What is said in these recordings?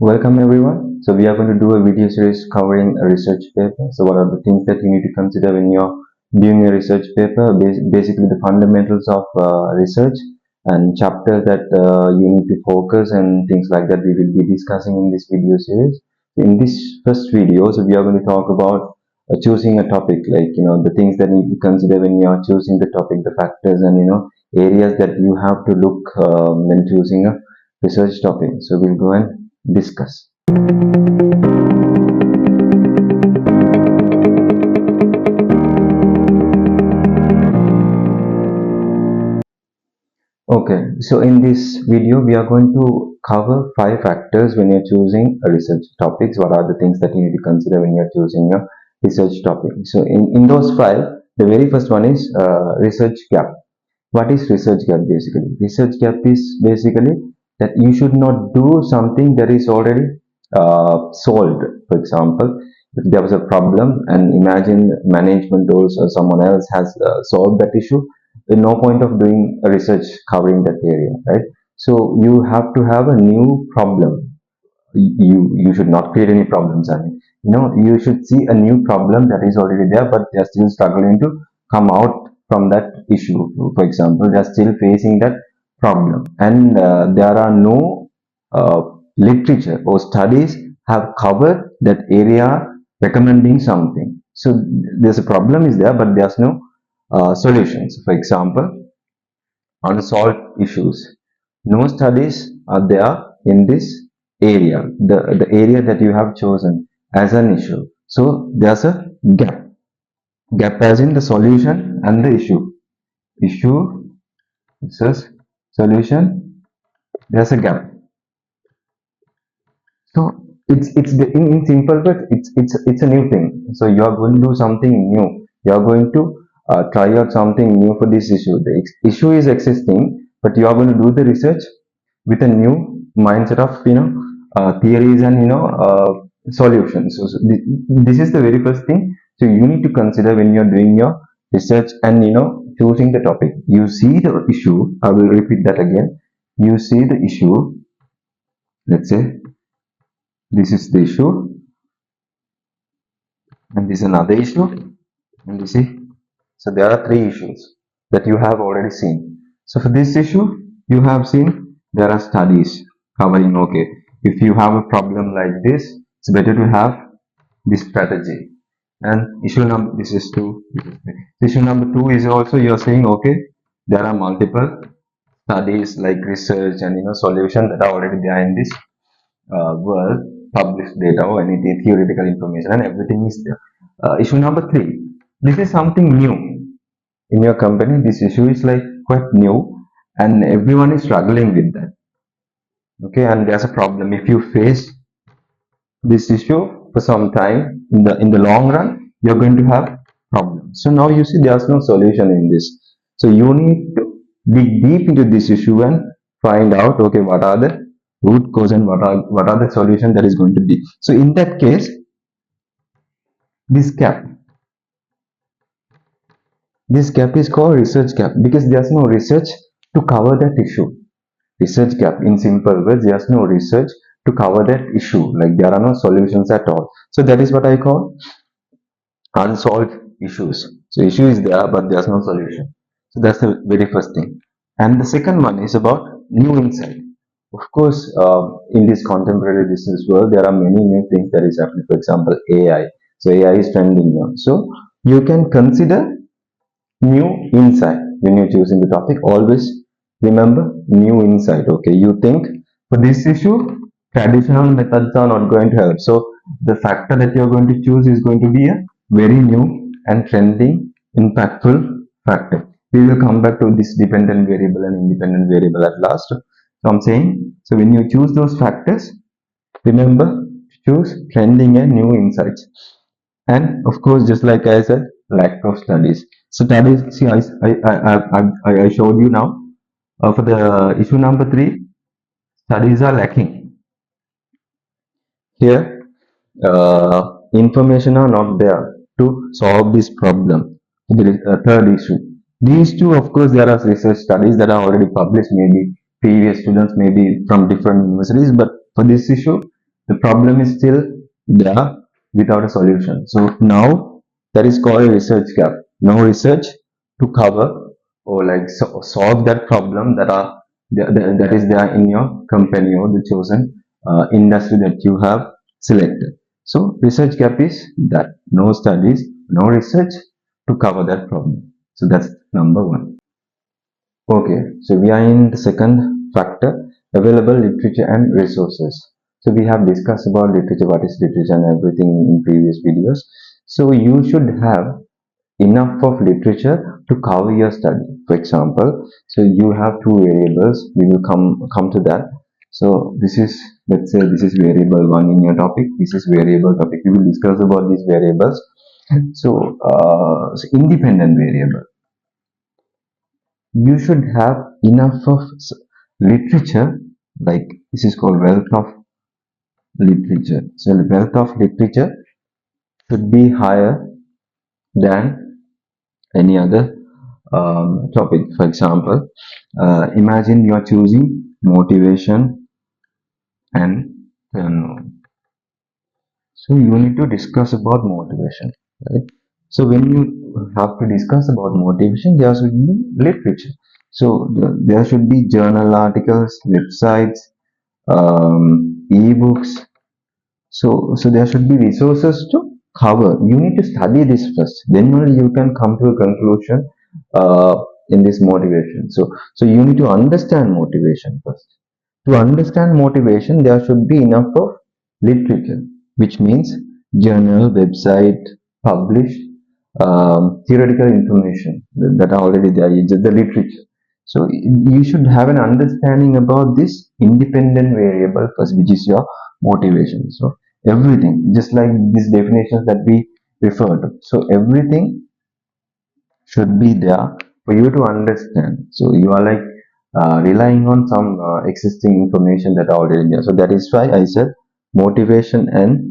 Welcome everyone. So we are going to do a video series covering a research paper. So what are the things that you need to consider when you're doing a research paper? Basically the fundamentals of research and chapters that you need to focus and things like that we will be discussing in this video series. In this first video, so we are going to talk about choosing a topic, like the things that you need to consider when you are choosing the topic, the factors and areas that you have to look when choosing a research topic. So we'll go and discuss. Okay, so in this video we are going to cover 5 factors when you're choosing a research topics. What are the things that you need to consider when you're choosing a research topic? So in those 5, the very first one is research gap. What is research gap basically? Research gap is basically that you should not do something that is already solved. For example, if there was a problem and imagine management roles or someone else has solved that issue, there's no point of doing a research covering that area, right? So you have to have a new problem. You should not create any problems. I mean, you should see a new problem that is already there, but they're still struggling to come out from that issue. For example, they're still facing that problem, and there are no uh, literature or studies have covered that area recommending something. So there's a problem is there, but there's no solutions. For example, unsolved issues. No studies are there in this area, the area that you have chosen as an issue. So there's a gap. Gap as in the solution and the issue. Issue versus solution. There's a gap. So in simple words, it's a new thing. So you are going to do something new. You are going to try out something new for this issue. The issue is existing, but you are going to do the research with a new mindset of theories and solutions. So this is the very first thing. So you need to consider when you are doing your research and choosing the topic. You see the issue. I will repeat that again. You see the issue. Let's say this is the issue, and this is another issue, and you see. So there are 3 issues that you have already seen. So for this issue, you have seen there are studies covering. Okay, if you have a problem like this, it's better to have this strategy. And issue number this is 2. Issue number 2 is also you're saying okay, there are multiple studies like research and solution that are already there in this world, published data or any theoretical information, and everything is there. Issue number 3, this is something new in your company. This issue is like quite new and everyone is struggling with that. Okay, and there's a problem. If you face this issue for some time, in the long run you're going to have problems. So now you see there's no solution in this. So you need to dig deep into this issue and find out, okay, what are the root cause and what are the solution that is going to be. So in that case, this gap is called research gap, because there's no research to cover that issue. Research gap, in simple words, there's no research to cover that issue, like there are no solutions at all. So that is what I call unsolved issues. So issue is there but there's no solution. So that's the very first thing. And the second one is about new insight. Of course, in this contemporary business world there are many new things that is happening. For example, AI. So AI is trending now, so you can consider new insight when you're choosing the topic. Always remember new insight. Okay, you think for this issue traditional methods are not going to help, so the factor that you're going to choose is going to be a very new and trending impactful factor. We will come back to this dependent variable and independent variable at last. So I'm saying, so when you choose those factors, remember to choose trending and new insights. And of course, just like I said, lack of studies. So studies, see, I showed you now. For the issue number 3, studies are lacking. Here, information are not there to solve this problem. The third issue. These two, of course, there are research studies that are already published, maybe previous students, maybe from different universities, but for this issue, The problem is still there without a solution. So now that is called a research gap. No research to cover or like solve that problem that is there in your company or the chosen industry that you have selected. So research gap is that no studies, no research to cover that problem. So that's number one. Okay, so we are in the second factor, available literature and resources. So we have discussed about literature, what is literature and everything in previous videos. So you should have enough of literature to cover your study. For example, so you have two variables. We will come to that. So this is, let's say this is variable one in your topic. This is variable topic. We will discuss about these variables. So independent variable. You should have enough of literature, like this is called wealth of literature. So the wealth of literature should be higher than any other topic. For example, imagine you are choosing motivation and turnover. So you need to discuss about motivation, right? So when you have to discuss about motivation, there should be literature. So there should be journal articles, websites, ebooks. So there should be resources to cover. You need to study this first. Then only you can come to a conclusion uh, in this motivation. So you need to understand motivation first. To understand motivation, there should be enough of literature, which means journal, website, published, theoretical information that are already there, just the literature. So you should have an understanding about this independent variable first, which is your motivation. So everything, just like these definitions that we referred to. So everything should be there for you to understand. So you are like relying on some existing information that are already there. So that is why I said motivation and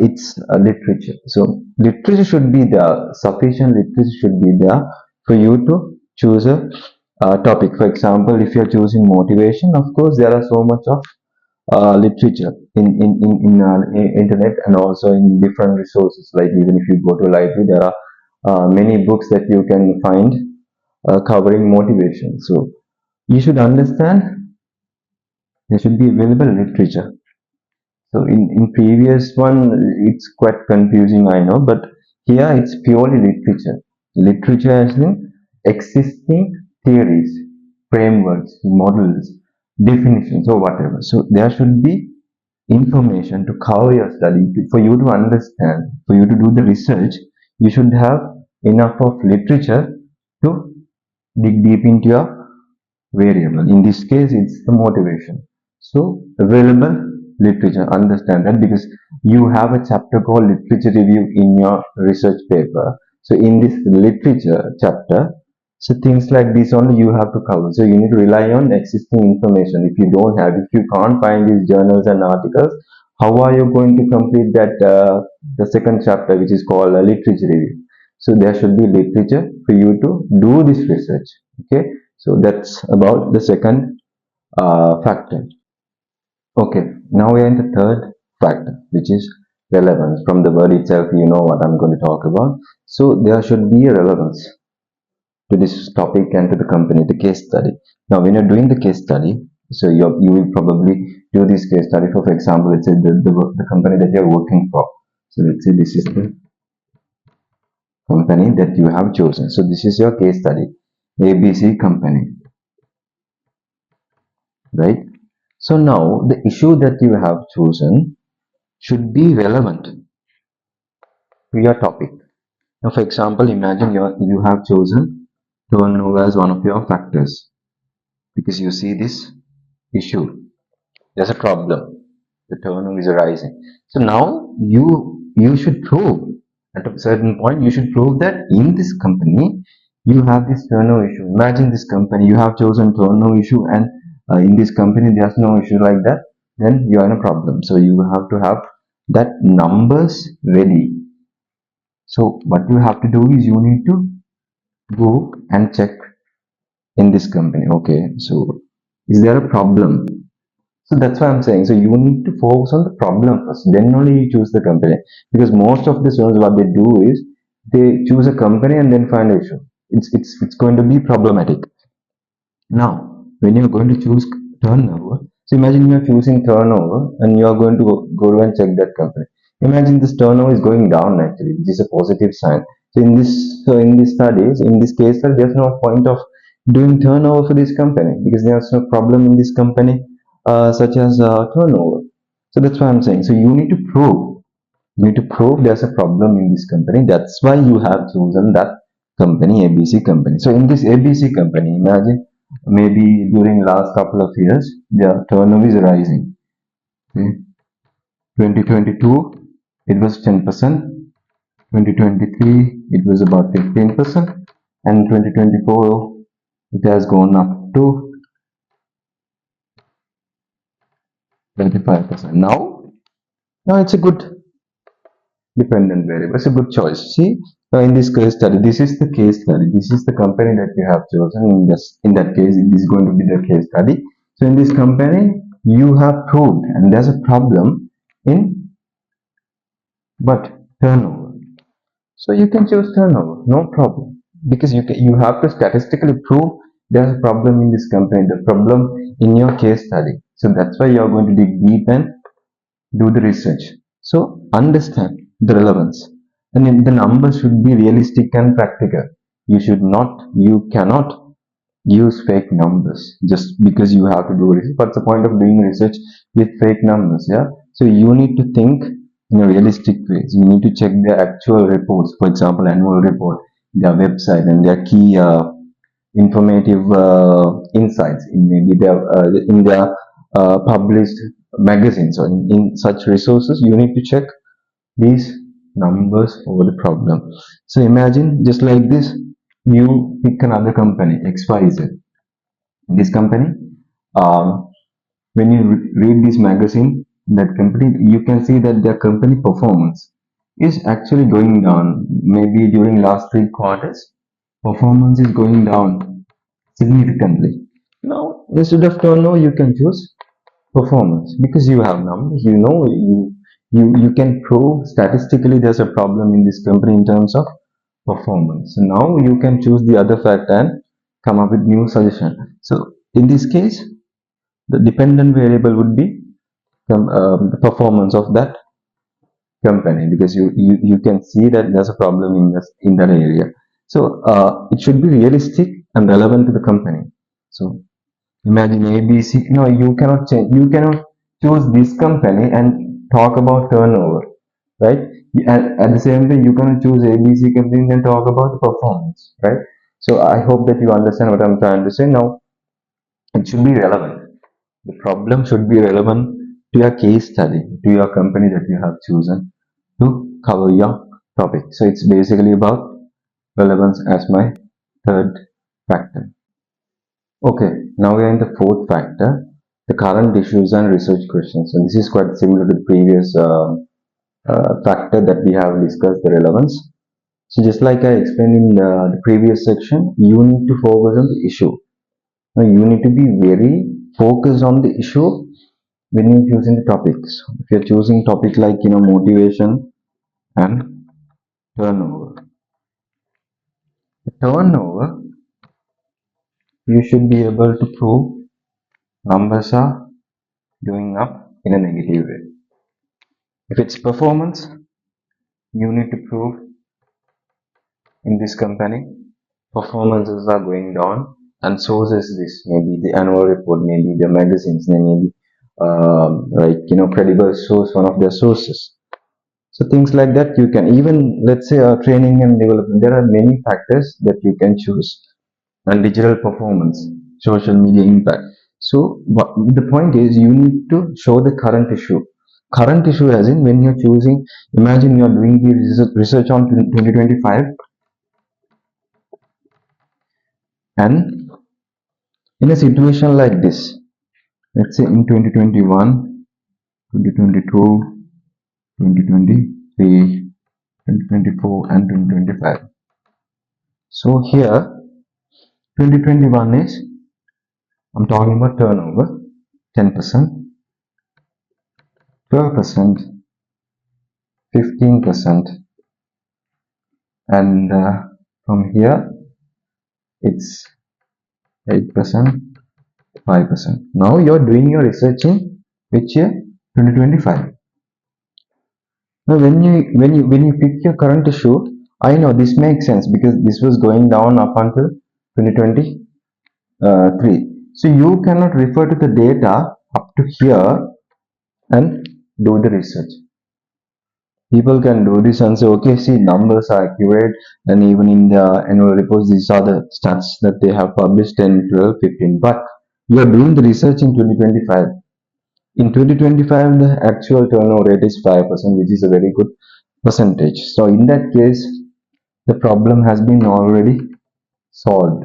it's literature. So literature should be there, sufficient literature should be there for you to choose a topic. For example, if you are choosing motivation, of course there are so much of literature in internet and also in different resources. Like even if you go to a library, there are many books that you can find covering motivation. So you should understand there should be available literature. So in previous one, it's quite confusing, I know, but here it's purely literature. Literature as in existing theories, frameworks, models, definitions, or whatever. So there should be information to cover your study. For you to understand, for you to do the research, you should have enough of literature to dig deep into your variable. In this case, it's the motivation. So available literature, understand that, because you have a chapter called literature review in your research paper. So in this literature chapter, so things like this only you have to cover. So you need to rely on existing information. If you don't have, if you can't find these journals and articles, how are you going to complete that the second chapter, which is called a literature review? So there should be literature for you to do this research. Okay, so that's about the second factor. Okay, now we are in the third factor, which is relevance. From the word itself, you know what I'm going to talk about. So there should be a relevance to this topic and to the company, the case study. Now, when you're doing the case study, so you will probably do this case study for example, let's say the company that you're working for. So let's say this is the company that you have chosen. So this is your case study, ABC company, right? So now the issue that you have chosen should be relevant to your topic. Now, for example, imagine you have chosen turnover as one of your factors because you see this issue. There's a problem. The turnover is rising. So now you should prove at a certain point you should prove that in this company you have this turnover issue. Imagine this company you have chosen turnover issue and in this company there's no issue like that. Then you are in a problem. So you have to have that numbers ready. So what you have to do is you need to go and check in this company. Okay, so is there a problem? So that's why I'm saying. So you need to focus on the problem first, then only you choose the company. Because most of the students, what they do is they choose a company and then find an issue. It's going to be problematic. Now, when you're going to choose turnover, so imagine you're choosing turnover and you're going to go and check that company. Imagine this turnover is going down actually, which is a positive sign. So in these studies, in this case, there's no point of doing turnover for this company because there's no problem in this company such as turnover. So that's what I'm saying. So you need to prove there's a problem in this company. That's why you have chosen that company, ABC company. So in this ABC company, imagine maybe during last couple of years, the turnover is rising. Okay. 2022, it was 10%. 2023, it was about 15%. And 2024, it has gone up to 25%. Now it's a good dependent variable. It's a good choice. See, in this case study, this is the case study. This is the company that you have chosen. In that case, it is going to be the case study. So in this company, you have proved, and there's a problem in but turnover. So you can choose turnover, no problem, because you have to statistically prove there's a problem in this company, the problem in your case study. So that's why you're going to dig deep and do the research. So understand the relevance. And the numbers should be realistic and practical. You cannot use fake numbers just because you have to do research. What's the point of doing research with fake numbers? Yeah. So you need to think in a realistic ways. You need to check their actual reports, for example, annual report, their website, and their key informative insights in their published magazines or in such resources. You need to check these numbers over the problem. So imagine just like this, you pick another company XYZ. In this company, when you read this magazine, that company, you can see that their company performance is actually going down. Maybe during last 3 quarters, performance is going down significantly. Now, instead of turnover, you can choose performance because you have numbers. You can prove statistically there's a problem in this company in terms of performance. So now you can choose the other factor and come up with new suggestion. So in this case, the dependent variable would be the performance of that company because you can see that there's a problem in that area. So it should be realistic and relevant to the company. So imagine ABC. No, you cannot change. You cannot choose this company and talk about turnover, right? At the same time, you cannot choose ABC company and talk about the performance, right? So I hope that you understand what I'm trying to say. Now, it should be relevant. The problem should be relevant to your case study, to your company that you have chosen to cover your topic. So it's basically about relevance as my third factor. Okay, now we are in the fourth factor, the current issues and research questions. So this is quite similar to the previous factor that we have discussed, the relevance. So just like I explained in the previous section, you need to focus on the issue. Now you need to be very focused on the issue when you're choosing the topics. If you're choosing topic like motivation and turnover. The turnover, you should be able to prove numbers are going up in a negative way. If it's performance, you need to prove in this company performances are going down, and sources this maybe the annual report, maybe the magazines, maybe like credible source, one of their sources. So things like that you can even, let's say, training and development. There are many factors that you can choose, and digital performance, social media impact. So the point is you need to show the current issue. Current issue as in when you're choosing, imagine you're doing the research on 2025, and in a situation like this, let's say in 2021, 2022, 2023, 2024, and 2025. So here 2021 is, I'm talking about turnover 10%. 12%, 15%, and from here it's 8%, 5%. Now you're doing your research in which year? 2025. Now when you pick your current issue, I know this makes sense because this was going down up until 2023. So you cannot refer to the data up to here and do the research. People can do this and say, okay, see, numbers are accurate, and even in the annual reports, these are the stats that they have published 10, 12, 15. But you are doing the research in 2025. In 2025, the actual turnover rate is 5%, which is a very good percentage. So in that case, the problem has been already solved.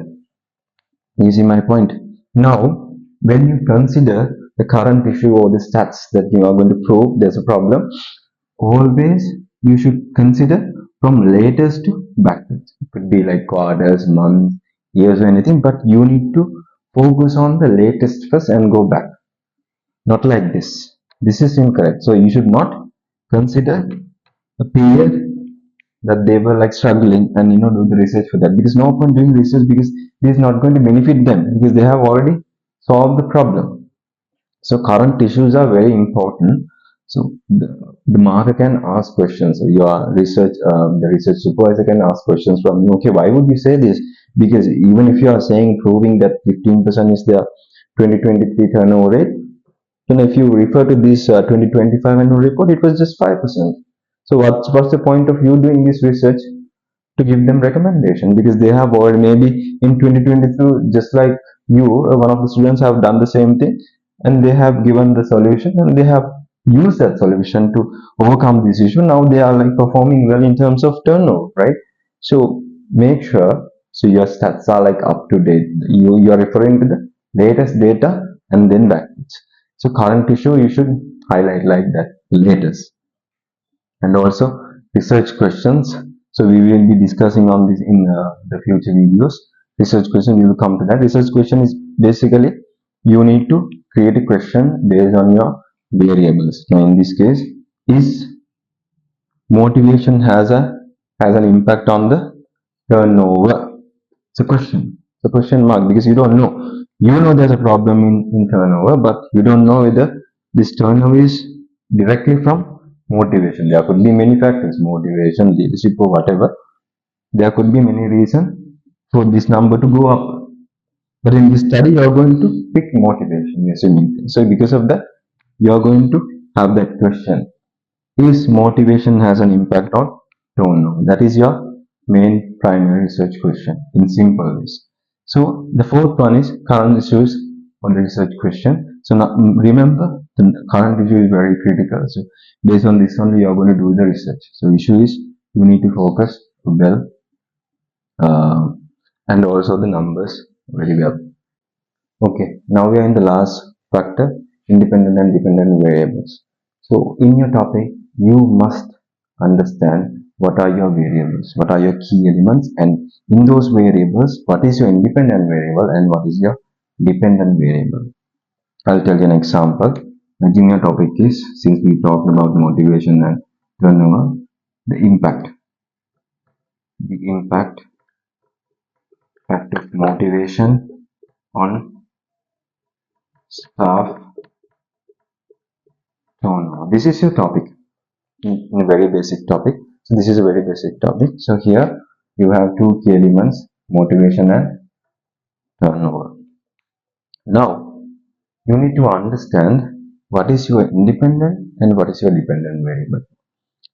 You see my point? Now, when you consider the current issue or the stats that you are going to prove there's a problem, always you should consider from latest to backwards. It could be like quarters, months, years, or anything, but you need to focus on the latest first and go back. Not like this. This is incorrect. So you should not consider a period that they were like struggling and do the research for that, because no point doing research because this is not going to benefit them because they have already solved the problem. So current issues are very important. So the marker can ask questions. Your research, the research supervisor can ask questions from you. Okay, why would you say this? Because even if you are saying proving that 15% is the 2023 turnover rate, then if you refer to this 2025 annual report, it was just 5%. So what's the point of you doing this research? To give them recommendation, because they have already maybe in 2022, just like you, one of the students have done the same thing, and they have given the solution and they have used that solution to overcome this issue. Now they are like performing well in terms of turnover, right? So make sure so your stats are like up to date. You are referring to the latest data and then backwards. So current issue you should highlight like that, latest. And also research questions. So we will be discussing on this in the future videos. Research question, we will come to that. Research question is basically you need to create a question based on your variables. Now in this case, is motivation has an impact on the turnover? It's a question. It's a question mark because you don't know. You know there's a problem in turnover, but you don't know whether this turnover is directly from motivation. There could be many factors, motivation, leadership, or whatever. There could be many reasons for this number to go up. But in this study, you are going to pick motivation, assuming. So because of that, you are going to have that question. Is motivation has an impact on turnover? That is your main primary research question in simple ways. So the fourth one is current issues on the research question. So now remember the current issue is very critical. So based on this only you are going to do the research. So issue is you need to focus well uh, and also the numbers very well. Okay, now we are in the last factor, independent and dependent variables. So in your topic, you must understand what are your variables, what are your key elements, and in those variables, what is your independent variable and what is your dependent variable. I'll tell you an example. Imagine your topic is, since we talked about motivation and turnover, the impact. The impact of motivation on staff turnover. This is your topic. In a very basic topic. So this is a very basic topic. So here you have two key elements, motivation and turnover. Now you need to understand what is your independent and what is your dependent variable.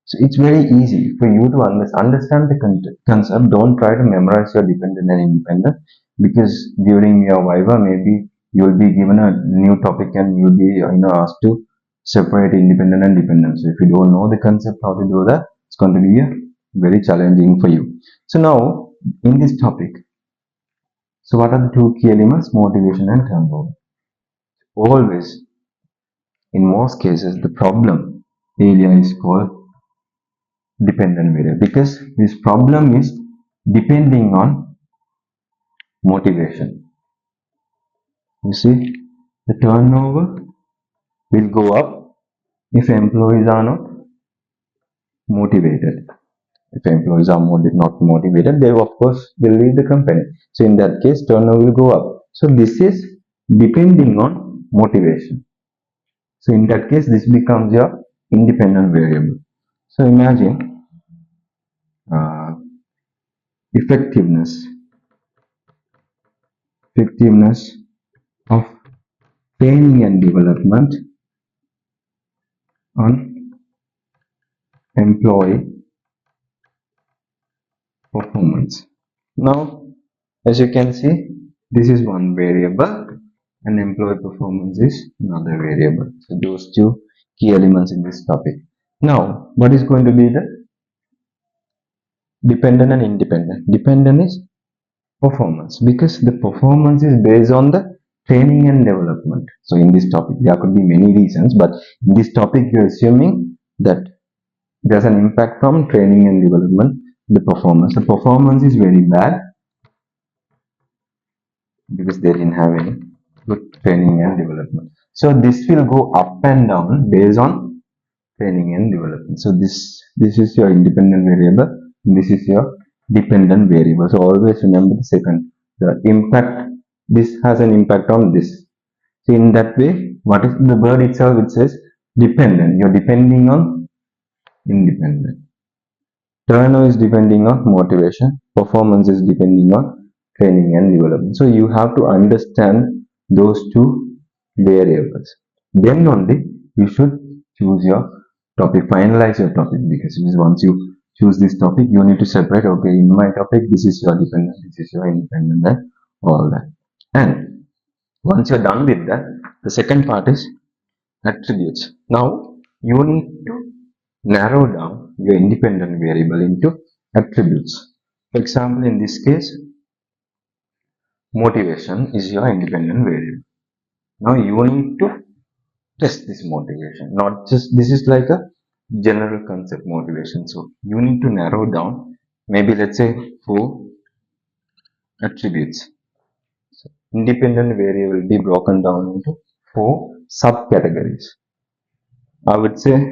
So it's very easy for you to understand the concept. Don't try to memorize your dependent and independent, because during your viva maybe you'll be given a new topic and you'll be asked to separate independent and dependent. So if you don't know the concept how to do that, it's going to be very challenging for you. So now in this topic, so what are the two key elements? Motivation and turnover. Always, in most cases, the problem area is called dependent variable because this problem is depending on motivation. You see, the turnover will go up if employees are not motivated. If employees are not motivated, they of course will leave the company. So in that case, turnover will go up. So this is depending on motivation. So in that case, this becomes your independent variable. So imagine uh, effectiveness effectiveness of training and development on employee performance. Now, as you can see, this is one variable and employee performance is another variable. So those two key elements in this topic. Now, what is going to be the dependent and independent? Dependent is performance, because the performance is based on the training and development. So in this topic, there could be many reasons, but in this topic, you're assuming that there's an impact from training and development, the performance. The performance is very bad because they didn't have any good training and development. So this will go up and down based on training and development. So this is your independent variable, and this is your dependent variable. So always remember the second, the impact. This has an impact on this. So in that way, what is the word itself? It says dependent. You're depending on independent. Turnover is depending on motivation. Performance is depending on training and development. So you have to understand those two variables. Then only you should choose your topic, finalize your topic, because once you choose this topic, you need to separate, okay, in my topic, this is your dependent, this is your independent, and all that. And once you're done with that, the second part is attributes. Now you need to narrow down your independent variable into attributes. For example, in this case, motivation is your independent variable. Now you need to test this motivation, not just, this is like a general concept motivation. So you need to narrow down, maybe let's say 4 attributes. So independent variable will be broken down into 4 subcategories. I would say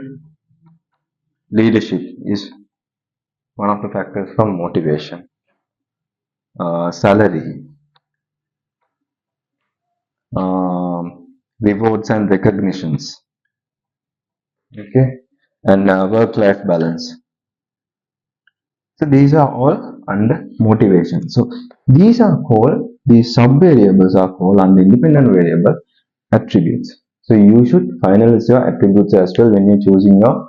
leadership is one of the factors for motivation. Salary, rewards and recognitions, okay, and work-life balance. So these are all under motivation. So these sub-variables are called under independent variable attributes. So you should finalize your attributes as well when you're choosing your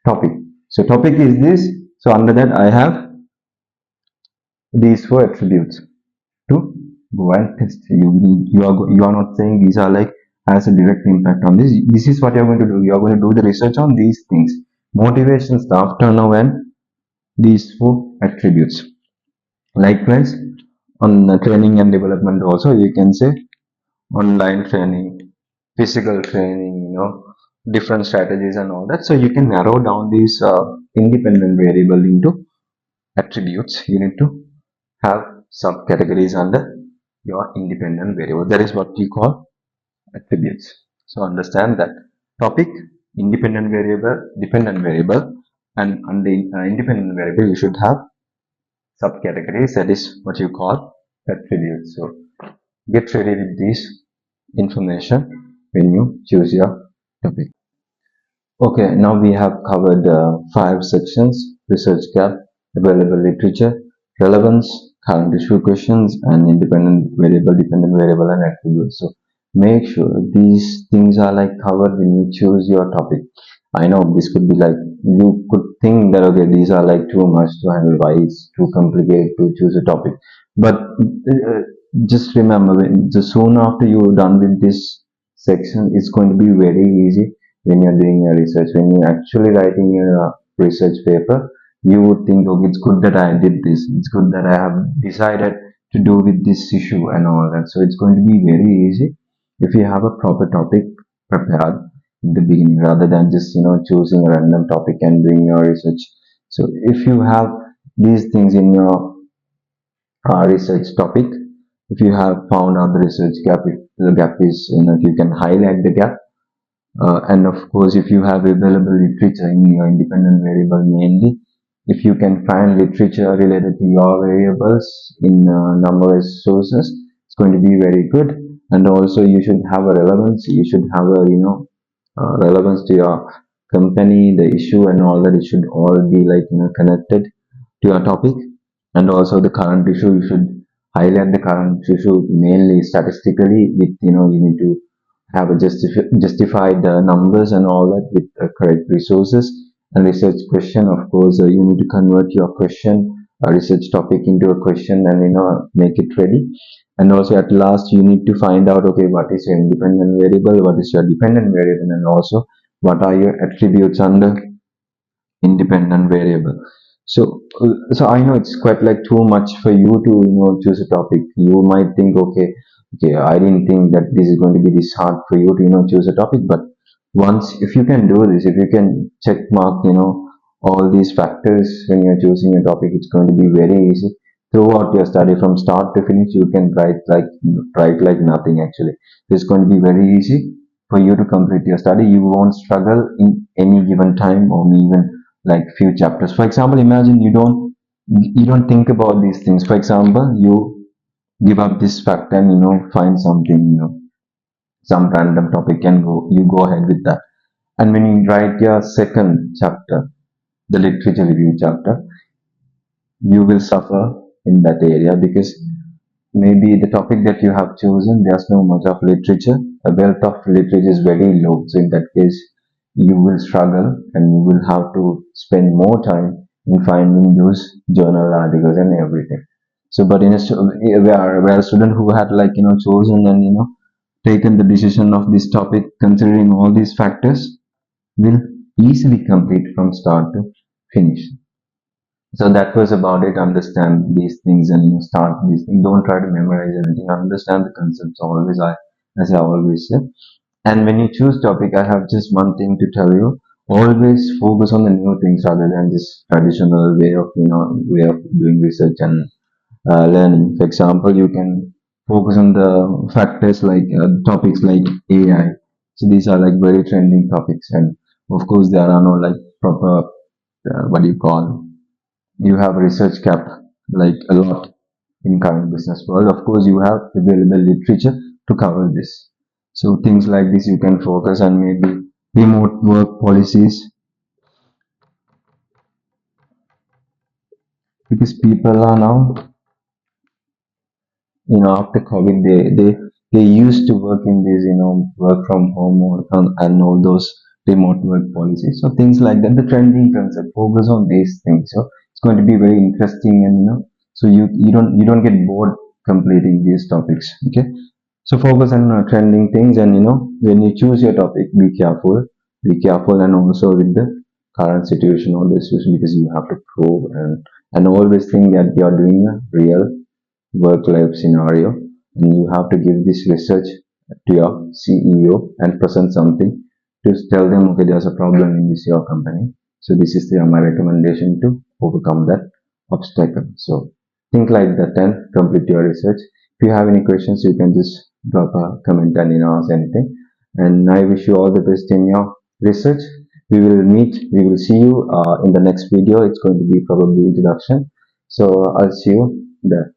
topic. So topic is this. So under that I have these 4 attributes to go and test. You are not saying these are like has a direct impact on this. This is what you're going to do. You're going to do the research on these things: motivation, staff turnover, and these 4 attributes. Likewise, on training and development also, you can say online training, physical training, different strategies and all that. So you can narrow down these independent variable into attributes. You need to have subcategories under your independent variable. That is what we call attributes. So understand that topic, independent variable, dependent variable, and under independent variable you should have subcategories. That is what you call attributes. So get ready with this information when you choose your topic. Okay, now we have covered 5 sections: research gap, available literature, relevance, current issue questions, and independent variable, dependent variable, and attributes. So make sure these things are like covered when you choose your topic. I know this could be like, you could think that okay, these are like too much to handle, why it's too complicated to choose a topic. But just remember, the soon after you're done with this section, it's going to be very easy when you're doing your research. When you're actually writing your research paper, you would think, okay, it's good that I did this. It's good that I have decided to do with this issue and all that. So it's going to be very easy if you have a proper topic prepared in the beginning, rather than just choosing a random topic and doing your research. So if you have these things in your research topic, if you have found out the research gap, if the gap is, if you can highlight the gap, And of course, if you have available literature in your independent variable mainly, if you can find literature related to your variables in numerous sources, it's going to be very good. And also, you should have a relevance. You should have a relevance to your company, the issue, and all that. It should all be like connected to your topic. And also the current issue, you should highlight the current issue mainly statistically with you need to have a justified numbers and all that with correct resources and research question. Of course, you need to convert your question, research topic into a question and make it ready. And also at last you need to find out, okay, what is your independent variable, what is your dependent variable, and also what are your attributes under independent variable. So I know it's quite like too much for you to choose a topic. You might think, okay, I didn't think that this is going to be this hard for you to choose a topic. But once, if you can do this, if you can check mark all these factors when you're choosing a topic, it's going to be very easy throughout your study from start to finish. You can write like nothing actually. It's going to be very easy for you to complete your study. You won't struggle in any given time or even like few chapters. For example, imagine you don't think about these things. For example, you give up this fact and find something, some random topic, and go ahead with that. And when you write your second chapter, the literature review chapter, you will suffer in that area because maybe the topic that you have chosen, there's no much of literature. A wealth of literature is very low. So in that case, you will struggle and you will have to spend more time in finding those journal articles and everything. So, but where a student who had chosen and taken the decision of this topic, considering all these factors, will easily complete from start to finish. So that was about it. Understand these things and start these things. Don't try to memorize everything. Understand the concepts always. As I always say. And when you choose topic, I have just one thing to tell you. Always focus on the new things rather than this traditional way of doing research and learning. For example, you can focus on the factors like topics like AI. So these are like very trending topics, and of course there are no like proper what do you call, you have research cap like a lot in current business world. Of course, you have available literature to cover this. So things like this you can focus, and maybe remote work policies, because people are now, after COVID, they used to work in this, work from home and all those remote work policies. So things like that, the trending concept, focus on these things. So it's going to be very interesting, and so you don't get bored completing these topics. Okay, so focus on trending things, and when you choose your topic, be careful, and also with the current situation or the situation, because you have to prove and always think that you are doing a real work life scenario, and you have to give this research to your CEO and present something to tell them, okay, there's a problem in this your company. So this is my recommendation to overcome that obstacle. So think like that and complete your research. If you have any questions, you can just drop a comment and ask anything. And I wish you all the best in your research. We will see you in the next video. It's going to be probably introduction. So I'll see you there.